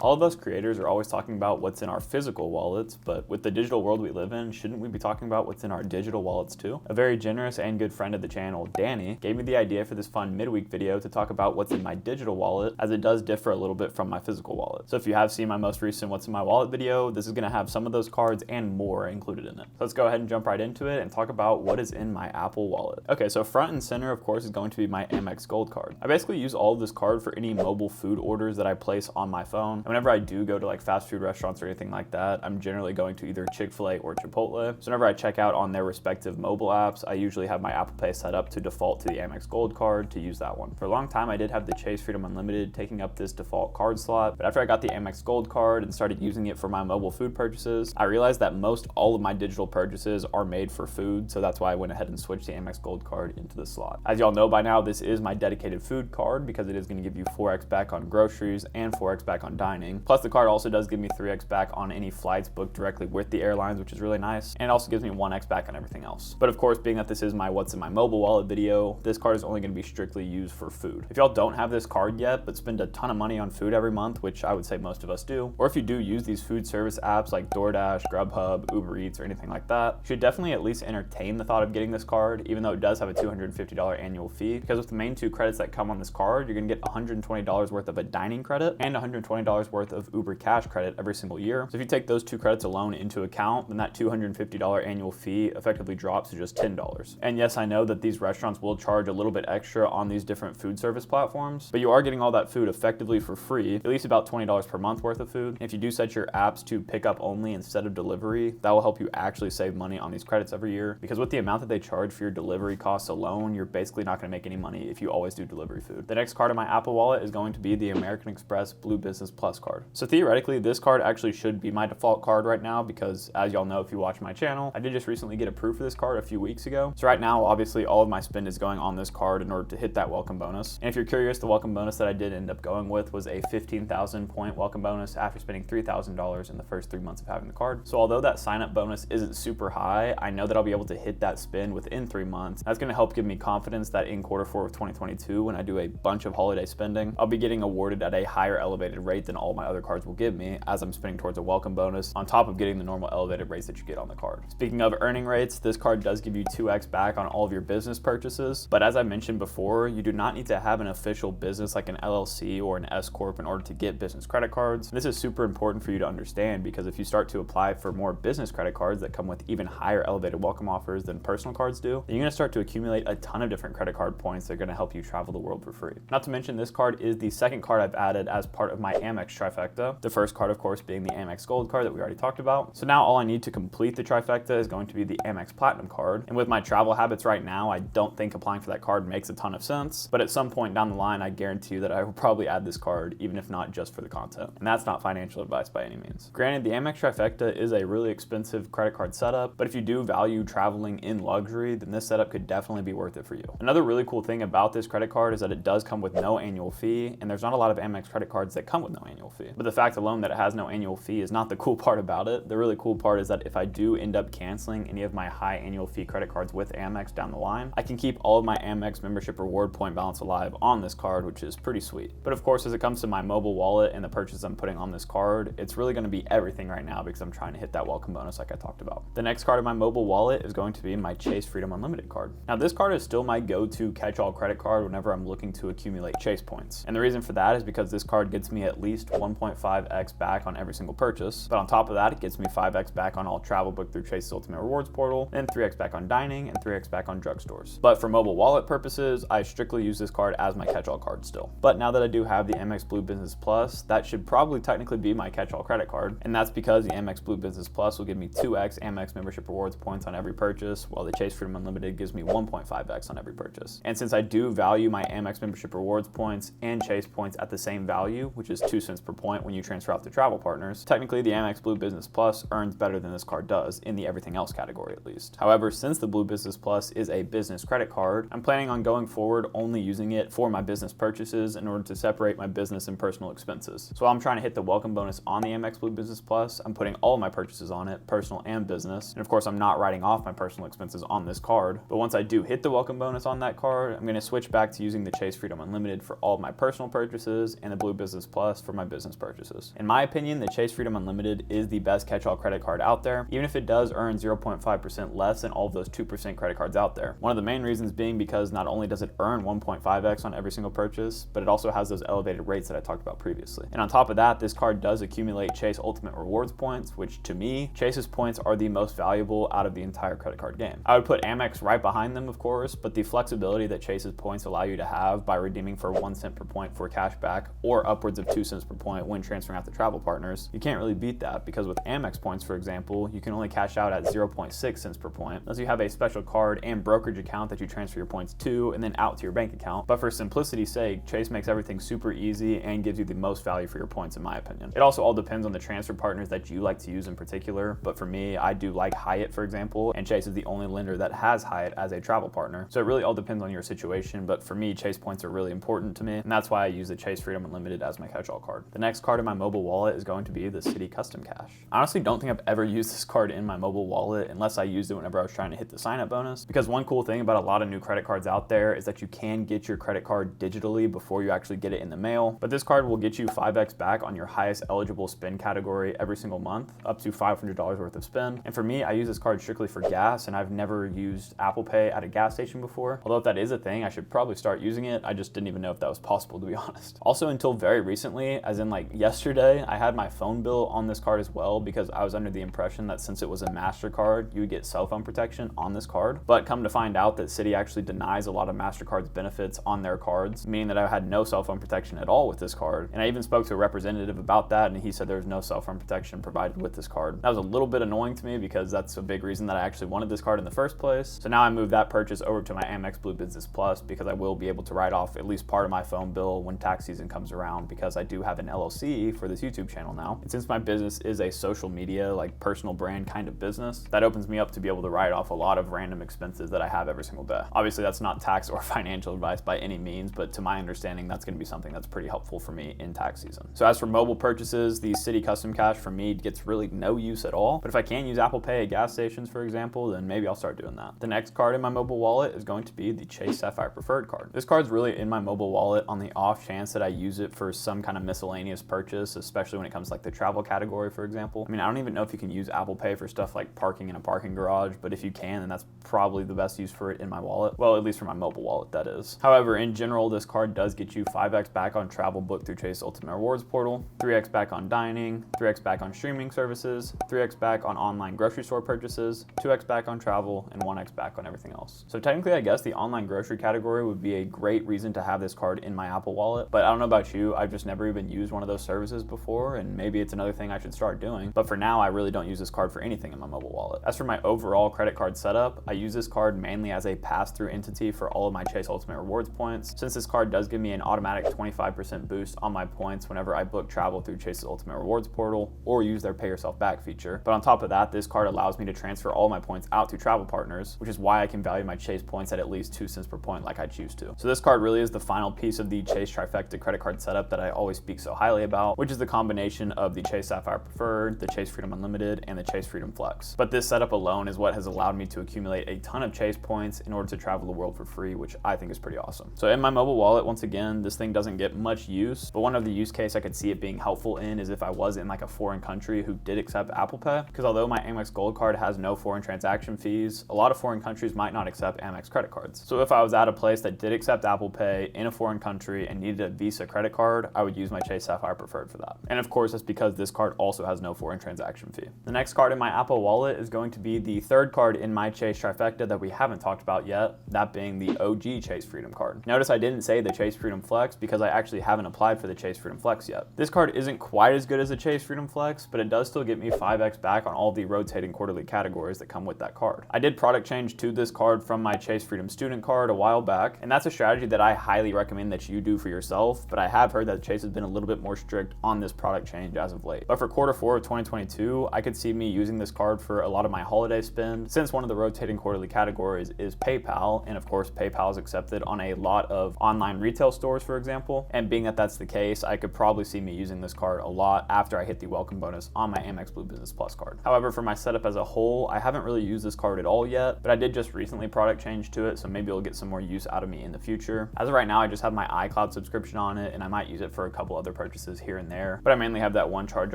All of us creators are always talking about what's in our physical wallets, but with the digital world we live in, shouldn't we be talking about what's in our digital wallets too? A very generous and good friend of the channel, Danny, gave me the idea for this fun midweek video to talk about what's in my digital wallet, as it does differ a little bit from my physical wallet. So if you have seen my most recent What's in My Wallet video, this is gonna have some of those cards and more included in it. So let's go ahead and jump right into it and talk about what is in my Apple Wallet. Okay, so front and center, of course, is going to be my Amex Gold card. I basically use all of this card for any mobile food orders that I place on my phone. And whenever I do go to like fast food restaurants or anything like that, I'm generally going to either Chick-fil-A or Chipotle. So whenever I check out on their respective mobile apps, I usually have my Apple Pay set up to default to the Amex Gold card to use that one. For a long time, I did have the Chase Freedom Unlimited taking up this default card slot, but after I got the Amex Gold card and started using it for my mobile food purchases, I realized that most all of my digital purchases are made for food, so that's why I went ahead and switched the Amex Gold card into the slot. As y'all know by now, this is my dedicated food card because it is going to give you 4x back on groceries and 4x back on dining. Plus the card also does give me 3x back on any flights booked directly with the airlines, which is really nice. And it also gives me 1x back on everything else. But of course, being that this is my What's in My Mobile Wallet video, this card is only going to be strictly used for food. If y'all don't have this card yet, but spend a ton of money on food every month, which I would say most of us do, or if you do use these food service apps like DoorDash, Grubhub, Uber Eats, or anything like that, you should definitely at least entertain the thought of getting this card, even though it does have a $250 annual fee, because with the main two credits that come on this card, you're going to get $120 worth of a dining credit and $120 worth of Uber Cash credit every single year. So if you take those two credits alone into account, then that $250 annual fee effectively drops to just $10. And yes, I know that these restaurants will charge a little bit extra on these different food service platforms, but you are getting all that food effectively for free, at least about $20 per month worth of food. And if you do set your apps to pick up only instead of delivery, that will help you actually save money on these credits every year, because with the amount that they charge for your delivery costs alone, you're basically not going to make any money if you always do delivery food. The next card in my Apple Wallet is going to be the American Express Blue Business Plus card. So theoretically, this card actually should be my default card right now because, as y'all know if you watch my channel, I did just recently get approved for this card a few weeks ago. So right now, obviously, all of my spend is going on this card in order to hit that welcome bonus. And if you're curious, the welcome bonus that I did end up going with was a 15,000 point welcome bonus after spending $3,000 in the first 3 months of having the card. So although that sign-up bonus isn't super high, I know that I'll be able to hit that spend within 3 months. That's going to help give me confidence that in Q4 of 2022, when I do a bunch of holiday spending, I'll be getting awarded at a higher elevated rate than all my other cards will give me, as I'm spending towards a welcome bonus on top of getting the normal elevated rates that you get on the card. Speaking of earning rates, this card does give you 2x back on all of your business purchases, but as I mentioned before, you do not need to have an official business like an LLC or an S Corp in order to get business credit cards. This is super important for you to understand, because if you start to apply for more business credit cards that come with even higher elevated welcome offers than personal cards do, then you're going to start to accumulate a ton of different credit card points that are going to help you travel the world for free. Not to mention, this card is the second card I've added as part of my Amex trifecta. The first card, of course, being the Amex Gold card that we already talked about. So now all I need to complete the trifecta is going to be the Amex Platinum card. And with my travel habits right now, I don't think applying for that card makes a ton of sense. But at some point down the line, I guarantee you that I will probably add this card, even if not just for the content. And that's not financial advice by any means. Granted, the Amex trifecta is a really expensive credit card setup, but if you do value traveling in luxury, then this setup could definitely be worth it for you. Another really cool thing about this credit card is that it does come with no annual fee, and there's not a lot of Amex credit cards that come with no annual fee. But the fact alone that it has no annual fee is not the cool part about it. The really cool part is that if I do end up canceling any of my high annual fee credit cards with Amex down the line, I can keep all of my Amex membership reward point balance alive on this card, which is pretty sweet. But of course, as it comes to my mobile wallet and the purchases I'm putting on this card, it's really going to be everything right now because I'm trying to hit that welcome bonus like I talked about. The next card in my mobile wallet is going to be my Chase Freedom Unlimited card. Now, this card is still my go-to catch-all credit card whenever I'm looking to accumulate Chase points. And the reason for that is because this card gets me at least 1.5x back on every single purchase. But on top of that, it gets me 5x back on all travel booked through Chase's Ultimate Rewards portal, and 3x back on dining, and 3x back on drugstores. But for mobile wallet purposes, I strictly use this card as my catch-all card still. But now that I do have the Amex Blue Business Plus, that should probably technically be my catch-all credit card. And that's because the Amex Blue Business Plus will give me 2x Amex membership rewards points on every purchase, while the Chase Freedom Unlimited gives me 1.5x on every purchase. And since I do value my Amex membership rewards points and Chase points at the same value, which is 2 cents per point when you transfer out to travel partners, technically the Amex Blue Business Plus earns better than this card does in the everything else category at least. However, since the Blue Business Plus is a business credit card, I'm planning on going forward only using it for my business purchases in order to separate my business and personal expenses. So while I'm trying to hit the welcome bonus on the Amex Blue Business Plus, I'm putting all of my purchases on it, personal and business. And of course, I'm not writing off my personal expenses on this card. But once I do hit the welcome bonus on that card, I'm going to switch back to using the Chase Freedom Unlimited for all of my personal purchases and the Blue Business Plus for my business purchases. In my opinion, the Chase Freedom Unlimited is the best catch-all credit card out there, even if it does earn 0.5% less than all of those 2% credit cards out there. One of the main reasons being because not only does it earn 1.5x on every single purchase, but it also has those elevated rates that I talked about previously. And on top of that, this card does accumulate Chase Ultimate Rewards points, which to me, Chase's points are the most valuable out of the entire credit card game. I would put Amex right behind them, of course, but the flexibility that Chase's points allow you to have by redeeming for 1 cent per point for cash back or upwards of 2 cents per point when transferring out to travel partners, you can't really beat that, because with Amex points, for example, you can only cash out at 0.6 cents per point unless you have a special card and brokerage account that you transfer your points to and then out to your bank account. But for simplicity's sake, Chase makes everything super easy and gives you the most value for your points, in my opinion. It also all depends on the transfer partners that you like to use in particular, but for me, I do like Hyatt, for example, and Chase is the only lender that has Hyatt as a travel partner. So it really all depends on your situation, but for me, Chase points are really important to me, and that's why I use the Chase Freedom Unlimited as my catch-all card. The next card in my mobile wallet is going to be the Citi Custom Cash. I honestly don't think I've ever used this card in my mobile wallet unless I used it whenever I was trying to hit the sign-up bonus, because one cool thing about a lot of new credit cards out there is that you can get your credit card digitally before you actually get it in the mail, but this card will get you 5x back on your highest eligible spend category every single month, up to $500 worth of spend. And for me, I use this card strictly for gas, and I've never used Apple Pay at a gas station before. Although if that is a thing, I should probably start using it. I just didn't even know if that was possible, to be honest. Also, until very recently, as in like yesterday, I had my phone bill on this card as well, because I was under the impression that since it was a MasterCard, you would get cell phone protection on this card. But come to find out that Citi actually denies a lot of MasterCard's benefits on their cards, meaning that I had no cell phone protection at all with this card. And I even spoke to a representative about that, and he said there was no cell phone protection provided with this card. That was a little bit annoying to me, because that's a big reason that I actually wanted this card in the first place. So now I moved that purchase over to my Amex Blue Business Plus, because I will be able to write off at least part of my phone bill when tax season comes around, because I do have an LLC for this YouTube channel now. And since my business is a social media, like personal brand kind of business, that opens me up to be able to write off a lot of random expenses that I have every single day. Obviously, that's not tax or financial advice by any means, but to my understanding, that's going to be something that's pretty helpful for me in tax season. So as for mobile purchases, the Citi Custom Cash for me gets really no use at all. But if I can use Apple Pay at gas stations, for example, then maybe I'll start doing that. The next card in my mobile wallet is going to be the Chase Sapphire Preferred card. This card's really in my mobile wallet on the off chance that I use it for some kind of miscellaneous purchase, especially when it comes to like the travel category, for example. I mean, I don't even know if you can use Apple Pay for stuff like parking in a parking garage, but if you can, then that's probably the best use for it in my wallet. Well, at least for my mobile wallet, that is. However, in general, this card does get you 5x back on travel booked through Chase Ultimate Rewards portal, 3x back on dining, 3x back on streaming services, 3x back on online grocery store purchases, 2x back on travel, and 1x back on everything else. So technically, I guess the online grocery category would be a great reason to have this card in my Apple Wallet, but I don't know about you, I've just never even used one of those services before, and maybe it's another thing I should start doing. But for now, I really don't use this card for anything in my mobile wallet. As for my overall credit card setup, I use this card mainly as a pass-through entity for all of my Chase Ultimate Rewards points, since this card does give me an automatic 25% boost on my points whenever I book travel through Chase's Ultimate Rewards portal or use their pay yourself back feature. But on top of that, this card allows me to transfer all my points out to travel partners, which is why I can value my Chase points at least 2 cents per point like I choose to. So this card really is the final piece of the Chase trifecta credit card setup that I always speak so highly about, which is the combination of the Chase Sapphire Preferred, the Chase Freedom Unlimited, and the Chase Freedom Flex. But this setup alone is what has allowed me to accumulate a ton of Chase points in order to travel the world for free, which I think is pretty awesome. So in my mobile wallet, once again, this thing doesn't get much use, but one of the use case I could see it being helpful in is if I was in like a foreign country who did accept Apple Pay, because although my Amex Gold card has no foreign transaction fees, a lot of foreign countries might not accept Amex credit cards. So if I was at a place that did accept Apple Pay in a foreign country and needed a Visa credit card, I would use my Chase Sapphire Preferred for that. And of course, that's because this card also has no foreign transaction fee. The next card in my Apple Wallet is going to be the third card in my Chase trifecta that we haven't talked about yet, that being the OG Chase Freedom card. Notice I didn't say the Chase Freedom Flex because I actually haven't applied for the Chase Freedom Flex yet. This card isn't quite as good as the Chase Freedom Flex, but it does still get me 5x back on all the rotating quarterly categories that come with that card. I did product change to this card from my Chase Freedom Student card a while back, and that's a strategy that I highly recommend that you do for yourself, but I have heard that Chase has been a little bit more strict on this product change as of late. But for Q4 of 2022, I could see me using this card for a lot of my holiday spend, since one of the rotating quarterly categories is PayPal, and of course PayPal is accepted on a lot of online retail stores, for example, and being that that's the case, I could probably see me using this card a lot after I hit the welcome bonus on my Amex Blue Business Plus card. However, for my setup as a whole, I haven't really used this card at all yet, but I did just recently product change to it, so maybe it'll get some more use out of me in the future. As of right now, I just have my iCloud subscription on it, and I might use it for a couple other purchases here and there, but I mainly have that one charge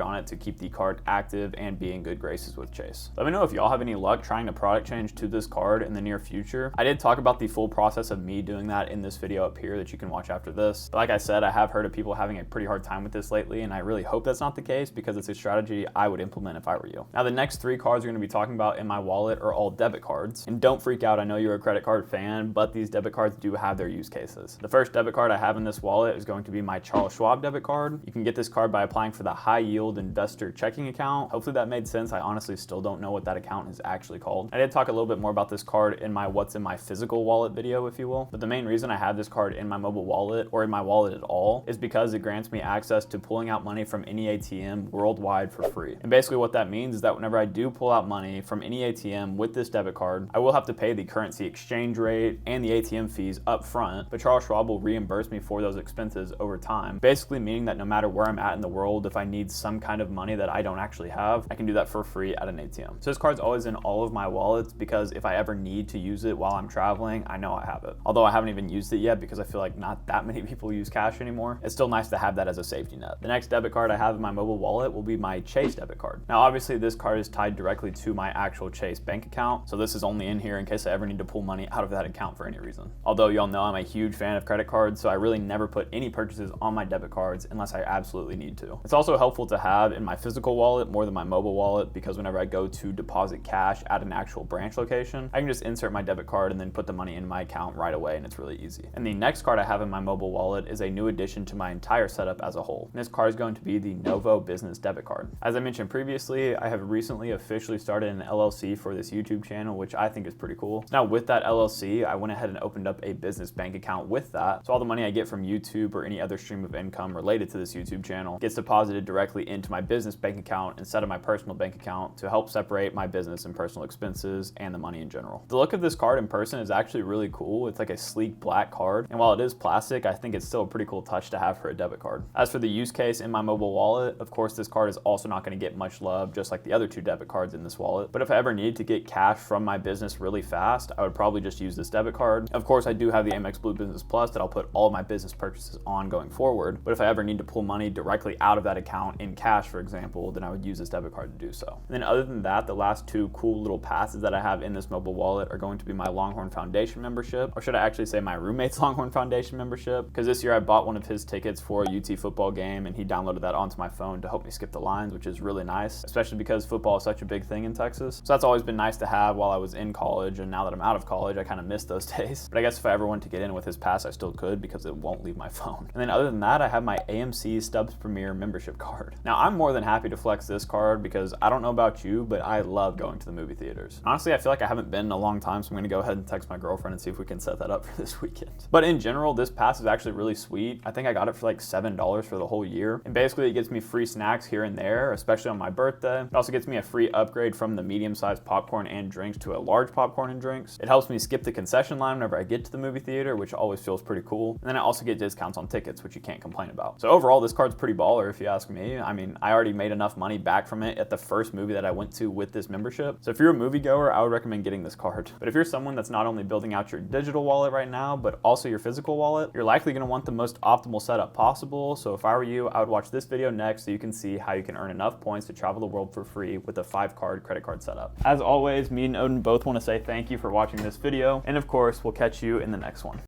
on it to keep the card active and be in good graces with Chase. Let me know if y'all have any luck trying to product change to this card in the near future. I did talk about the full process of me doing that in this video up here that you can watch after this. But like I said, I have heard of people having a pretty hard time with this lately, and I really hope that's not the case because it's a strategy I would implement if I were you. Now, the next 3 cards we're going to be talking about in my wallet are all debit cards. And don't freak out, I know you're a credit card fan, but these debit cards do have their use cases. The first debit card I have in this wallet is going to be my Charles Schwab debit card. You can get this card by applying for the high yield investor checking account. Hopefully that made sense. I honestly still don't know what that account is actually called. I did talk a little bit more about this card in my what's in my physical wallet video, if you will. But the main reason I have this card in my mobile wallet or in my wallet at all is because it grants me access to pulling out money from any ATM worldwide for free. And basically what that means is that whenever I do pull out money from any ATM with this debit card, I will have to pay the currency exchange rate and the ATM fees up front, but Charles Schwab will reimburse me for those expenses over time, basically meaning that no matter where I'm at in the world, if I need some kind of money that I don't actually have, I can do that for free at an ATM. So this card's always in all of my wallets because if I ever need to use it while I'm traveling, I know I have it. Although I haven't even used it yet because I feel like not that many people use cash anymore, it's still nice to have that as a safety net. The next debit card I have in my mobile wallet will be my Chase debit card. Now obviously this card is tied directly to my actual Chase bank account, so this is only in here in case I ever need to pull money out of that account for any reason. Although y'all know I'm a huge fan of credit cards, so I really never put any purchases on my debit cards unless I absolutely need to. It's also helpful to have in my physical wallet more than my mobile wallet because whenever I go to deposit cash at an actual branch location, I can just insert my debit card and then put the money in my account right away, and it's really easy. And the next card I have in my mobile wallet is a new addition to my entire setup as a whole. And this card is going to be the Novo Business debit card. As I mentioned previously, I have recently officially started an LLC for this YouTube channel, which I think is pretty cool. Now with that LLC, I went ahead and opened up a business bank account with that. So all the money I get from YouTube or any other stream of income related to this YouTube channel gets deposited directly into my business bank account instead of my personal bank account to help separate my business and personal expenses and the money in general. The look of this card in person is actually really cool. It's like a sleek black card, and while it is plastic, I think it's still a pretty cool touch to have for a debit card. As for the use case in my mobile wallet, of course this card is also not going to get much love just like the other 2 debit cards in this wallet, but if I ever needed to get cash from my business really fast, I would probably just use this debit card. Of course I do have the Amex Blue Business Plus that I'll put all of my business purchases on going forward, but if I ever need to pull money directly out of that account in cash, for example, then I would use this debit card to do so. And then other than that, the last 2 cool little passes that I have in this mobile wallet are going to be my Longhorn Foundation membership, or should I actually say my roommate's Longhorn Foundation membership, because this year I bought one of his tickets for a UT football game and he downloaded that onto my phone to help me skip the lines, which is really nice, especially because football is such a big thing in Texas. So that's always been nice to have while I was in college, and now that I'm out of college, I kind of miss those days. But I guess if I ever wanted to get in with his pass, I still could because it won't leave my phone. And then other than that, I have my AMC Stubbs Premier membership card. Now I'm more than happy to flex this card because I don't know about you, but I love going to the movie theaters. Honestly, I feel like I haven't been in a long time, so I'm gonna go ahead and text my girlfriend and see if we can set that up for this weekend. But in general, this pass is actually really sweet. I think I got it for like $7 for the whole year. And basically it gets me free snacks here and there, especially on my birthday. It also gets me a free upgrade from the medium-sized popcorn and drinks to a large popcorn and drinks. It helps me skip the concession line whenever I get to the movie theater, which always feels pretty cool. And then I also get discounts on tickets, which you can't complain about. So overall, this card's pretty baller if you ask me. I mean, I already made enough money back from it at the first movie that I went to with this membership. So if you're a moviegoer, I would recommend getting this card. But if you're someone that's not only building out your digital wallet right now, but also your physical wallet, you're likely gonna want the most optimal setup possible. So if I were you, I would watch this video next so you can see how you can earn enough points to travel the world for free with a 5-card credit card setup. As always, me and Odin both want to say thank you for watching this video, and of course, we'll catch you in the next one.